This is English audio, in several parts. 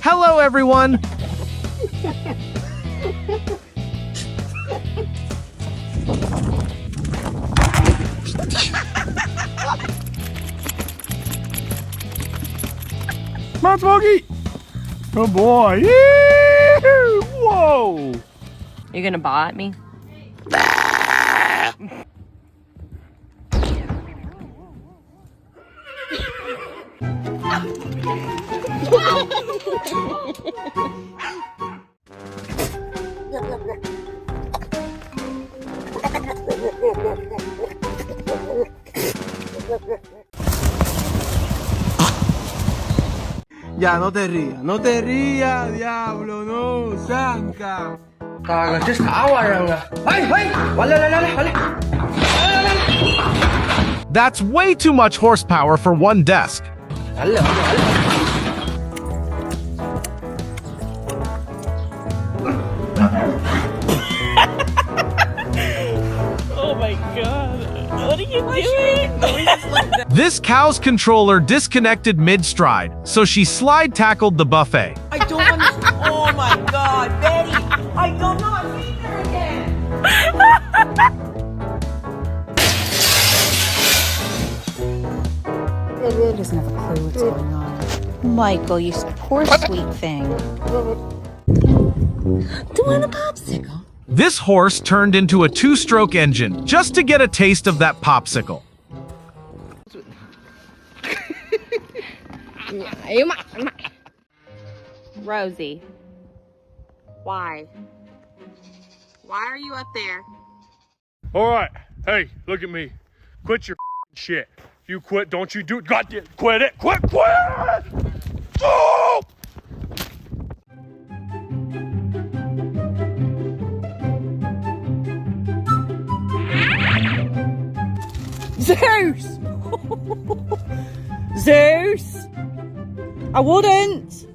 Hello, everyone. Come on, Smokey! Good boy! Yee-hoo! Whoa! You're gonna bite me? Ya, no te rías, diablo, no, Sanka. Kagak tawa nga. Hey, wala. That's way too much horsepower for one desk. Hala. Oh my god. What are you doing? This cow's controller disconnected mid-stride, so she slide tackled the buffet. I don't understand. Oh my god, Betty! I don't know. I'm being there again. It really doesn't have a clue what's going on. Michael, you poor sweet thing. Do you want a popsicle? This horse turned into a two-stroke engine just to get a taste of that popsicle. Rosie. Why? Why are you up there? All right. Hey, look at me. Quit your shit. If you quit, don't you do it. Goddamn, quit it. Quit. Oh! Zeus! Zeus! I wouldn't!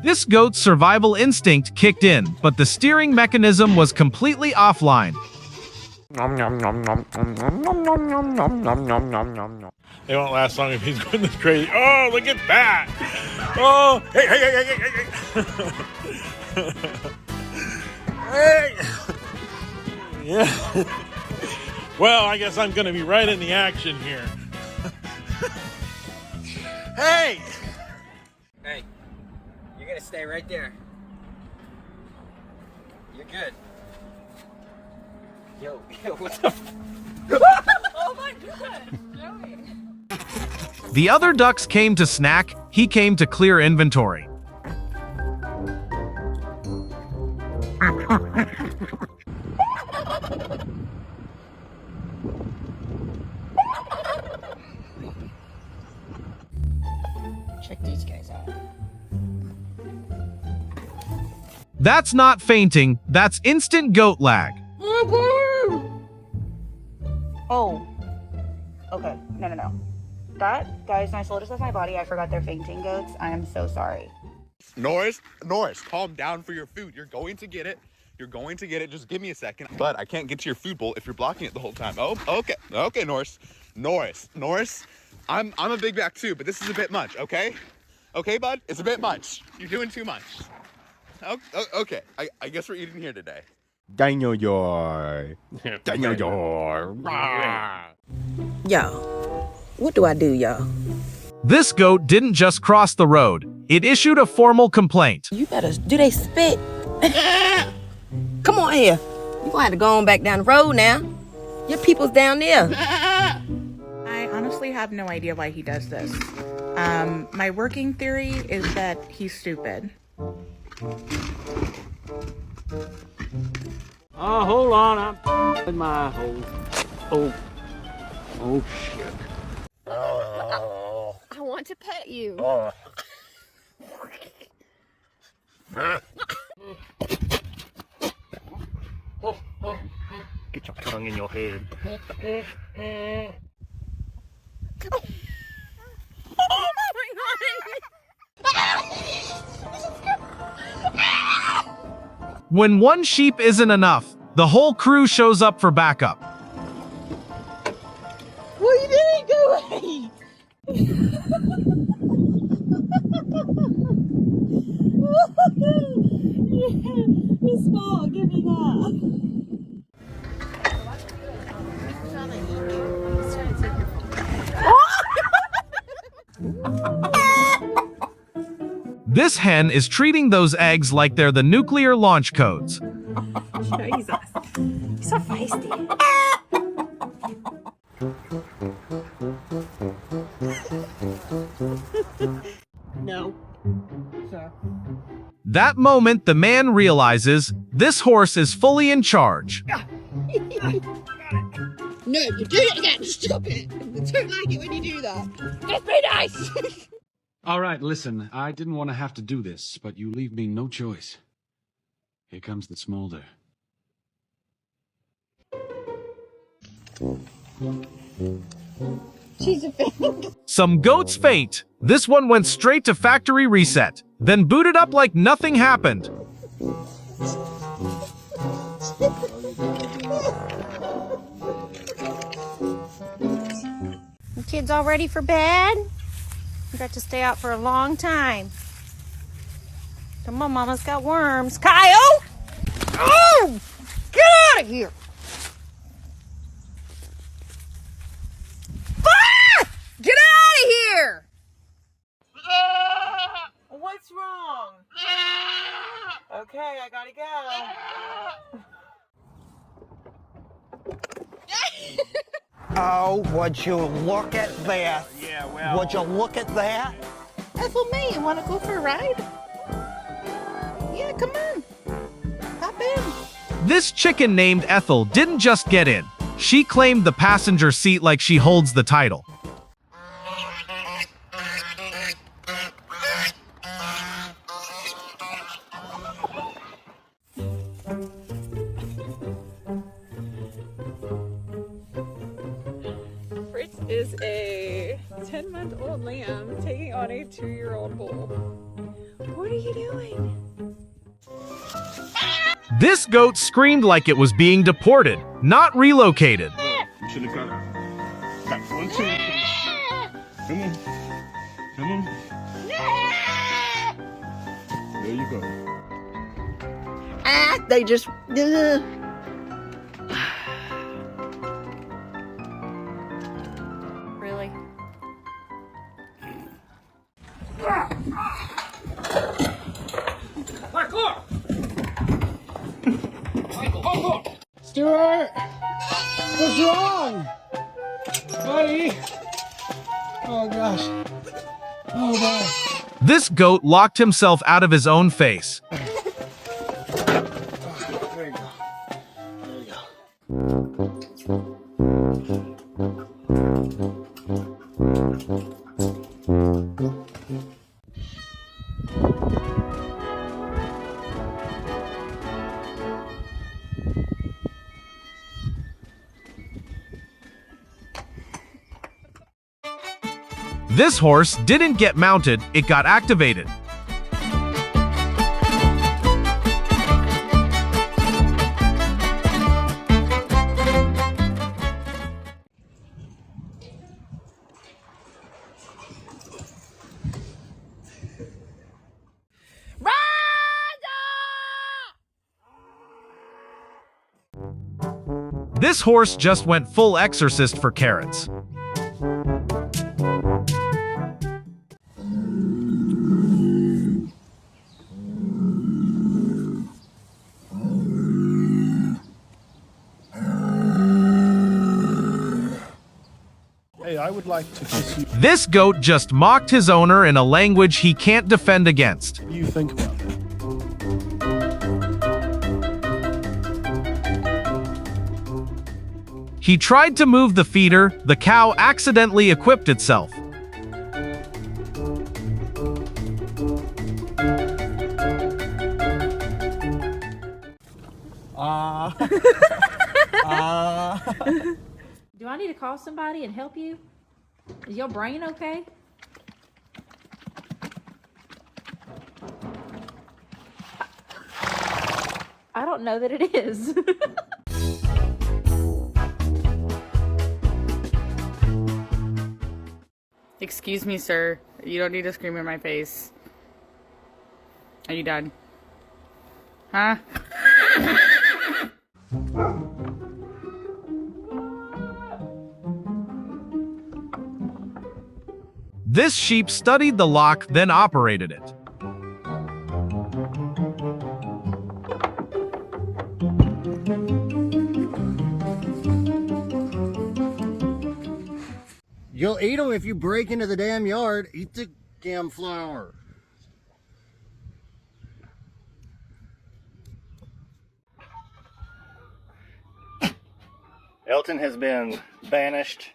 This goat's survival instinct kicked in, but the steering mechanism was completely offline. They won't last long if he's going this crazy. Oh, look at that! Oh, hey! Hey! Yeah. Well, I guess I'm gonna be right in the action here. Hey! Hey, you're gonna stay right there. You're good. Yo, what the Oh my god, Joey. The other ducks came to snack, he came to clear inventory. Check these guys out. That's not fainting, that's instant goat lag. Oh. Okay. No. That guy's my soldiers left my body. I forgot they're fainting goats. I am so sorry. Norris, calm down for your food. You're going to get it. Just give me a second. But I can't get to your food bowl if you're blocking it the whole time. Oh, okay, Norris. I'm a big back too, but this is a bit much, okay? Okay, bud? It's a bit much. You're doing too much. Okay, I guess we're eating here today. Daniel. Yo, what do I do, y'all? This goat didn't just cross the road, it issued a formal complaint. You better, do they spit? Come on here. You gonna have to go on back down the road now. Your people's down there. I honestly have no idea why he does this. My working theory is that he's stupid. Oh, hold on, I'm in my hole. Oh shit. I want to pet you. Get your tongue in your head. Oh my god. When one sheep isn't enough, the whole crew shows up for backup. What are you doing? Go away. too small. Give me that. This hen is treating those eggs like they're the nuclear launch codes. Jesus. You're so feisty. No. Sir. That moment, the man realizes this horse is fully in charge. No, you do it again. Stop it. I don't like it when you do that. Just be nice. All right, listen, I didn't want to have to do this, but you leave me no choice. Here comes the smolder. She's a thing. Some goats faint. This one went straight to factory reset, then booted up like nothing happened. You kids all ready for bed? You got to stay out for a long time. Come on, Mama's got worms. Kyle! Oh! Get out of here! Ah! Get out of here! What's wrong? Okay, I gotta go. Oh, would you look at that? Yeah, well. Would you look at that? Ethel May, you want to go for a ride? Yeah, come on. Hop in. This chicken named Ethel didn't just get in. She claimed the passenger seat like she holds the title. Fritz is a 10-month-old lamb taking on a 2-year-old bull. What are you doing? This goat screamed like it was being deported, not relocated. Come on. Come on. There you go. Ah, they just. Really? Stuart! What's wrong? Buddy! Oh gosh. Oh gosh. This goat locked himself out of his own face. There you go. There you go. This horse didn't get mounted, it got activated. This horse just went full exorcist for carrots. Hey, I would like to kiss you. This goat just mocked his owner in a language he can't defend against. What do you think about that? He tried to move the feeder, the cow accidentally equipped itself. Do I need to call somebody and help you? Is your brain okay? I don't know that it is. Excuse me, sir. You don't need to scream in my face. Are you done? Huh? This sheep studied the lock, then operated it. You'll eat them if you break into the damn yard. Eat the damn flower. Elton has been banished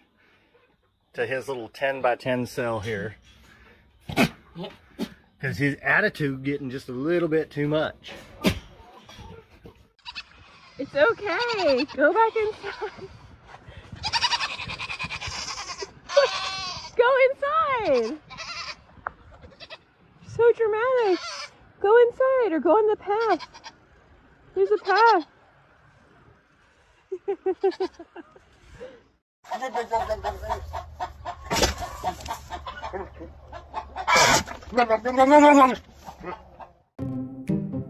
to his little 10 by 10 cell here because his attitude getting just a little bit too much. It's okay. Go back inside. Go inside. So dramatic. Go inside or go on the path. There's a path.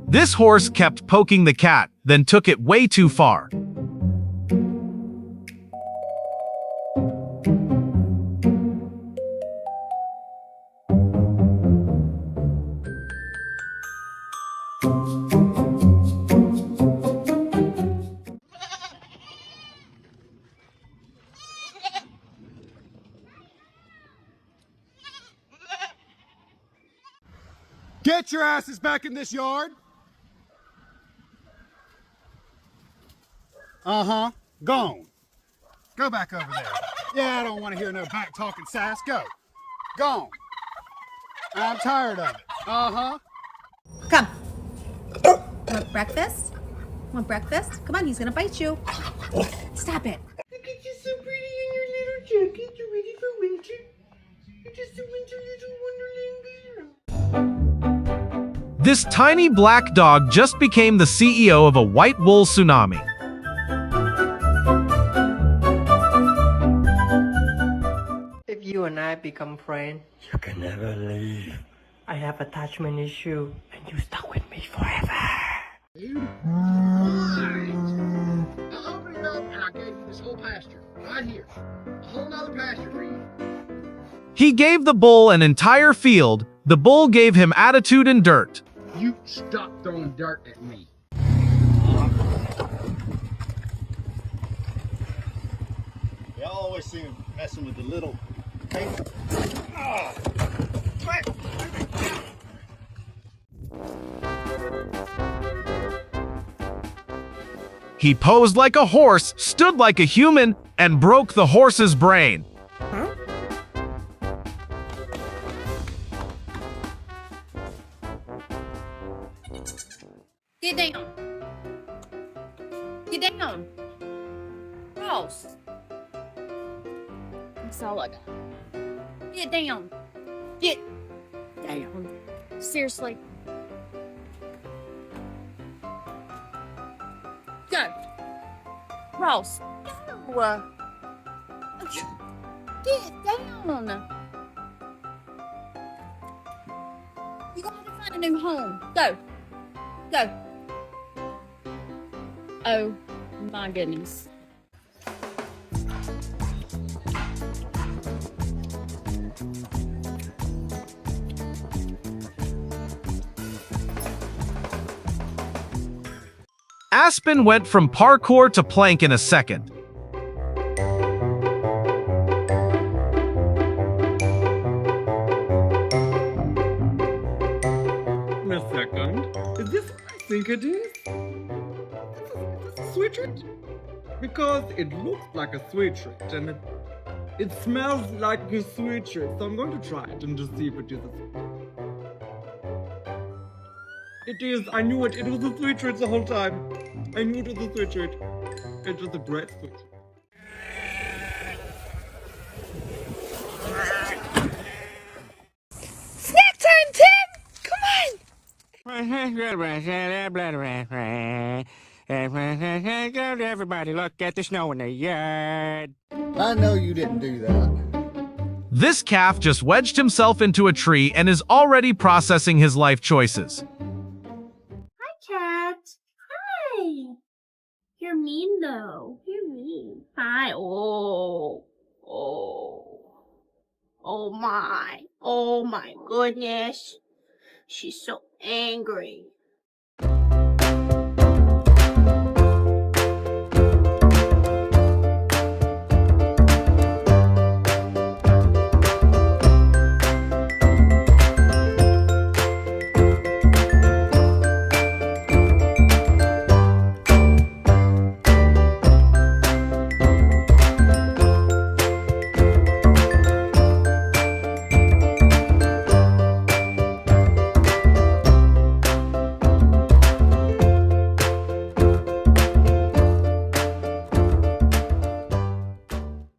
This horse kept poking the cat, then took it way too far. Get your asses back in this yard. Uh-huh. Gone. Go back over there. Yeah, I don't want to hear no back talking sass. Go. Gone. I'm tired of it. Uh-huh. Come. Want breakfast? Want breakfast? Come on, he's gonna bite you. Stop it. Look at you, so pretty in your little jacket. You're ready for winter. You're just a winter little wonderland girl. This tiny black dog just became the CEO of a white wool tsunami. If you and I become friends, you can never leave. I have attachment issue, and you stuck with me forever. I'll open it up and I'll give you this whole pasture. Right here. A whole nother pasture for you. He gave the bull an entire field. The bull gave him attitude and dirt. You stop throwing dirt at me. Y'all always seem messing with the little. He posed like a horse, stood like a human, and broke the horse's brain. Get down. Get down. Ross. That's all I got. Get down. Get down. Seriously. Go. Ross. Go. Get down. You gotta find a new home. Go. Go. Oh my goodness. Aspen went from parkour to plank in a second. A second. Is this what I think it is? Sweet treat? Because it looks like a sweet treat and it smells like a sweet treat, so I'm going to try it and just see if it is a sweet treat. It is. I knew it. It was a sweet treat the whole time. I knew it was a sweet treat. It was a great sweet treat. Snack time, Tim! Come on! Everybody look at the snow in the yard. I know you didn't do that. This calf just wedged himself into a tree and is already processing his life choices. Hi, cat. Hi. mean though. You're mean. Hi. Oh. Oh my. Oh my goodness. She's so angry.